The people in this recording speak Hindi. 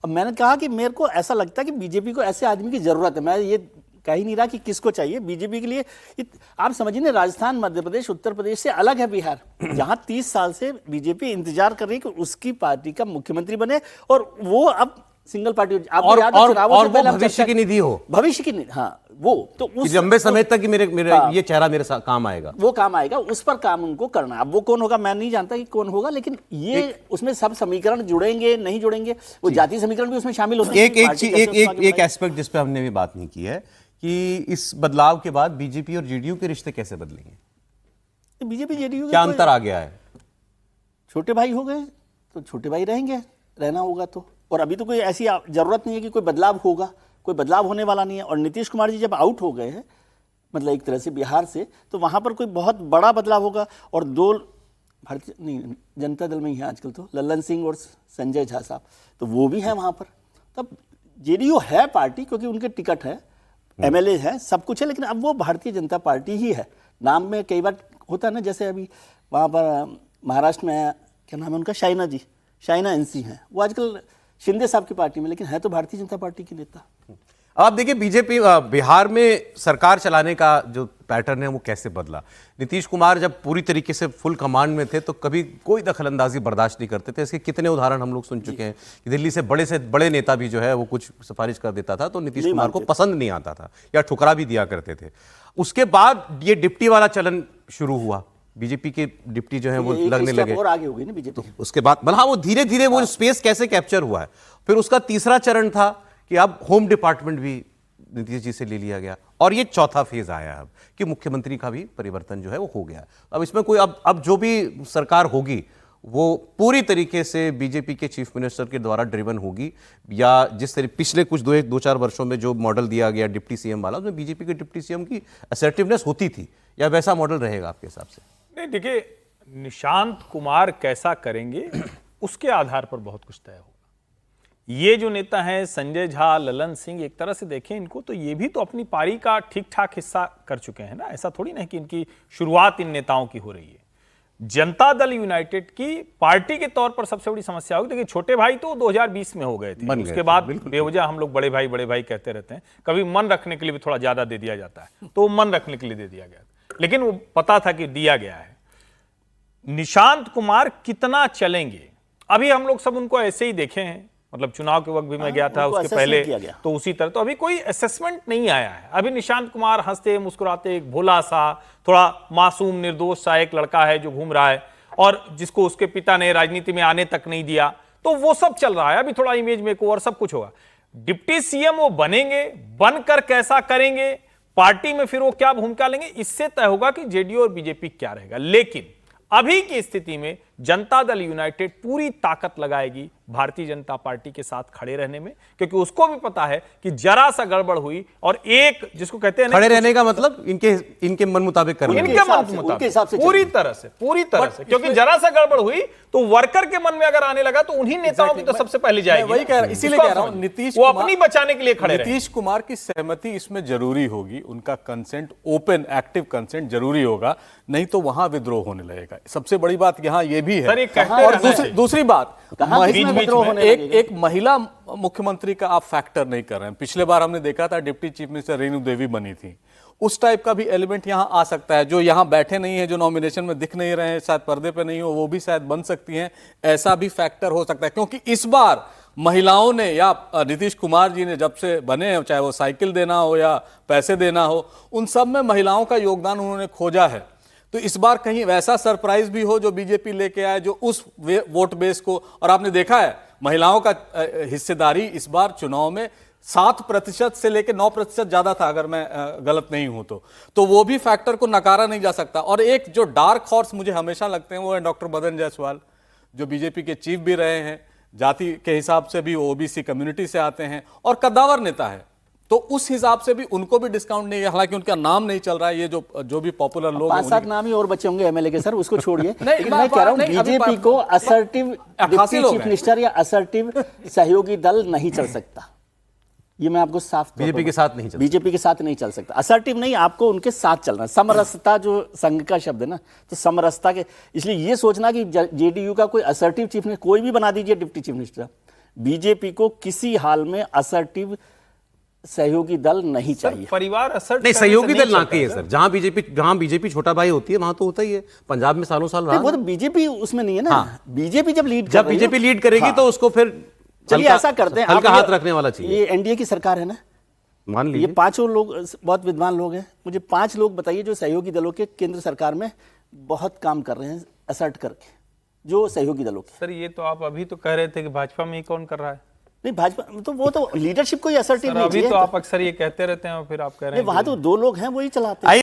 अब मैंने कहा कि मेरे को ऐसा लगता है कि बीजेपी को ऐसे आदमी की जरूरत है। मैं ये कह ही नहीं रहा कि किसको चाहिए बीजेपी के लिए। आप समझिए ना, राजस्थान, मध्य प्रदेश, उत्तर प्रदेश से अलग है बिहार, जहां 30 साल से बीजेपी इंतजार कर रही है कि उसकी पार्टी का मुख्यमंत्री बने, और वो अब सिंगल पार्टी और वो भविष्य की निधि हो, भविष्य की निधि। हाँ, वो तो उस लंबे समय तक कि मेरे ये चेहरा मेरे साथ काम आएगा, वो काम आएगा, उस पर काम उनको करना। अब वो कौन होगा मैं नहीं जानता कि कौन होगा, लेकिन ये उसमें सब समीकरण जुड़ेंगे नहीं जुड़ेंगे, वो जातीय समीकरण भी उसमें शामिल होते हैं। एक एस्पेक्ट जिस पे हमने भी बात नहीं की है कि इस बदलाव के बाद बीजेपी और जेडीयू के रिश्ते कैसे बदलेंगे? बीजेपी जेडीयू क्या अंतर आ गया है? छोटे भाई हो गए तो छोटे भाई रहेंगे, रहना होगा तो। और अभी तो कोई ऐसी जरूरत नहीं है कि कोई बदलाव होगा, कोई बदलाव होने वाला नहीं है। और नीतीश कुमार जी जब आउट हो गए हैं, मतलब एक तरह से बिहार से, तो वहां पर कोई बहुत बड़ा बदलाव होगा। और दो भारतीय नहीं, जनता दल में ही है आजकल तो लल्लन सिंह और संजय झा साहब, तो वो भी हैं वहां पर। तब जेडीयू है पार्टी, क्योंकि उनके टिकट है, एमएलए है, सब कुछ है, लेकिन अब वो भारतीय जनता पार्टी ही है। नाम में कई बार होता है ना, जैसे अभी वहाँ पर महाराष्ट्र में क्या नाम है उनका, शाइना एनसी है, वो आजकल शिंदे साहब की पार्टी में, लेकिन है तो भारतीय जनता पार्टी की नेता। आप देखिए बीजेपी बिहार में सरकार चलाने का जो पैटर्न है वो कैसे बदला। नीतीश कुमार जब पूरी तरीके से फुल कमांड में थे तो कभी कोई दखलंदाजी बर्दाश्त नहीं करते थे। इसके कितने उदाहरण हम लोग सुन चुके हैं कि दिल्ली से बड़े नेता भी जो है वो कुछ सिफारिश कर देता था तो नीतीश कुमार को पसंद नहीं आता था या ठुकरा भी दिया करते थे। उसके बाद ये डिप्टी वाला चलन शुरू हुआ, बीजेपी के डिप्टी जो है वो लगने लगे, और आगे हो गई ना बीजेपी। तो उसके बाद मतलब वो धीरे धीरे वो स्पेस कैसे कैप्चर हुआ है। फिर उसका तीसरा चरण था कि अब होम डिपार्टमेंट भी नीतीश जी से ले लिया गया, और ये चौथा फेज आया अब कि मुख्यमंत्री का भी परिवर्तन जो है वो हो गया। अब इसमें कोई अब जो भी सरकार होगी वो पूरी तरीके से बीजेपी के चीफ मिनिस्टर के द्वारा ड्रिवन होगी, या जिस तरह पिछले कुछ दो चार वर्षों में जो मॉडल दिया गया डिप्टी सीएम वाला, उसमें बीजेपी के डिप्टी सीएम की असर्टिवनेस होती थी, या वैसा मॉडल रहेगा आपके हिसाब से? नहीं, देखिए, निशांत कुमार कैसा करेंगे उसके आधार पर बहुत कुछ तय होगा। ये जो नेता हैं संजय झा, ललन सिंह, एक तरह से देखें इनको तो ये भी तो अपनी पारी का ठीक ठाक हिस्सा कर चुके हैं ना। ऐसा थोड़ी ना कि इनकी शुरुआत इन नेताओं की हो रही है। जनता दल यूनाइटेड की पार्टी के तौर पर सबसे बड़ी समस्या होगी। देखिए, छोटे भाई तो 2020 में हो गए थे, उसके बाद बेवजह हम लोग बड़े भाई कहते रहते हैं। कभी मन रखने के लिए भी थोड़ा ज्यादा दे दिया जाता है, तो मन रखने के लिए दे दिया गया, लेकिन वो पता था कि दिया गया है। निशांत कुमार कितना चलेंगे, अभी हम लोग सब उनको ऐसे ही देखे हैं, मतलब चुनाव के वक्त भी मैं गया था, उसके पहले तो उसी तरह, तो अभी कोई असेसमेंट नहीं आया है। अभी निशांत कुमार हंसते मुस्कुराते, एक भोला सा, थोड़ा मासूम निर्दोष सा एक लड़का है जो घूम रहा है, और जिसको उसके पिता ने राजनीति में आने तक नहीं दिया, तो वो सब चल रहा है। अभी थोड़ा इमेज मेकओवर सब कुछ होगा। डिप्टी सीएम वो बनेंगे, बनकर कैसा करेंगे, पार्टी में फिर वो क्या भूमिका लेंगे, इससे तय होगा कि जेडीयू और बीजेपी क्या रहेगा। लेकिन अभी की स्थिति में जनता दल यूनाइटेड पूरी ताकत लगाएगी भारतीय जनता पार्टी के साथ खड़े रहने में, क्योंकि उसको भी पता है कि जरा सा गड़बड़ हुई और एक जिसको कहते हैं खड़े रहने का मतलब इनके मन मुताबिक करना, इनके मन मुताबिक पूरी तरह से, क्योंकि जरा सा गड़बड़ हुई तो वर्कर के मन में अगर आने लगा तो उन्हीं नेताओं की तो सबसे पहले जाएगी। वही कह रहा, इसीलिए कह रहा हूं नीतीश वो अपनी बचाने के लिए खड़े रहे। नीतीश कुमार की सहमति इसमें जरूरी होगी, उनका कंसेंट, ओपन एक्टिव कंसेंट जरूरी होगा, नहीं तो वहां विद्रोह होने लगेगा। सबसे बड़ी बात यहां ये भी है। और दूसरी बात, एक महिला मुख्यमंत्री का आप फैक्टर नहीं कर रहे हैं। पिछले बार हमने देखा था deputy chief minister Renu Devi बनी थी, उस टाइप का भी एलिमेंट यहां आ सकता है। जो यहां बैठे नहीं है, जो नॉमिनेशन में दिख नहीं रहे हैं, शायद पर्दे पे नहीं हो, वो भी शायद बन सकती हैं। ऐसा भी फैक्टर हो सकता है, क्योंकि इस बार महिलाओं ने या नीतीश कुमार जी ने जब से बने हैं, चाहे वो साइकिल देना हो या पैसे देना हो, उन सब में महिलाओं का योगदान उन्होंने खोजा है। तो इस बार कहीं वैसा सरप्राइज भी हो जो बीजेपी लेके आए, जो उस वोट बेस को, और आपने देखा है महिलाओं का हिस्सेदारी इस बार चुनाव में 7% से लेकर 9% ज्यादा था, अगर मैं गलत नहीं हूं तो वो भी फैक्टर को नकारा नहीं जा सकता। और एक जो डार्क हॉर्स मुझे हमेशा लगते हैं वो है डॉक्टर मदन जायसवाल, जो बीजेपी के चीफ भी रहे हैं, जाति के हिसाब से भी ओबीसी कम्युनिटी से आते हैं और कद्दावर नेता है, तो उस हिसाब से भी उनको भी डिस्काउंट नहीं है। हालांकि उनका नाम नहीं चल रहा है, ये जो भी पॉपुलर लोग 5-7 नाम ही और बचे होंगे एमएलए के, सर उसको छोड़िए। लेकिन मैं कह रहा हूं बीजेपी को असर्टिव डिप्टी चीफ मिनिस्टर या असर्टिव सहयोगी दल नहीं चल सकता, ये मैं आपको साफ, बीजेपी के साथ नहीं चल, बीजेपी के साथ नहीं चल सकता। असर्टिव नहीं, आपको उनके साथ चलना। समरसता जो संघ का शब्द है ना, तो समरसता के, इसलिए ये सोचना कि जेडीयू का कोई असर्टिव चीफ मिनिस्टर, कोई भी बना दीजिए डिप्टी चीफ मिनिस्टर, बीजेपी को किसी हाल में असर्टिव सहयोगी दल नहीं चाहिए। परिवार असर नहीं, सहयोगी दल ना कहिए सर, जहां बीजेपी छोटा भाई होती है वहां तो होता ही है। पंजाब में सालों साल रहा। वो तो बीजेपी उसमें नहीं है ना। बीजेपी जब बीजेपी लीड करेगी तो उसको फिर चलिए ऐसा करते हैं, हल्का हाथ रखने वाला चाहिए। ये एनडीए की सरकार है ना, मान ये लीजिए 5 लोग बहुत विद्वान लोग हैं, मुझे 5 लोग बताइए जो सहयोगी दलों के केंद्र सरकार में बहुत काम कर रहे हैं असर्ट करके, जो सहयोगी दलों के। सर ये तो आप अभी तो कह रहे थे कि भाजपा में ही कौन कर रहा है। नहीं भाजपा तो वो तो लीडरशिप को ही असर्टिव नहीं अभी चाहिए। तो आप अक्सर ये कहते रहते हैं और फिर आप कह रहे हैं वहां तो 2 लोग हैं वही चलाते हैं।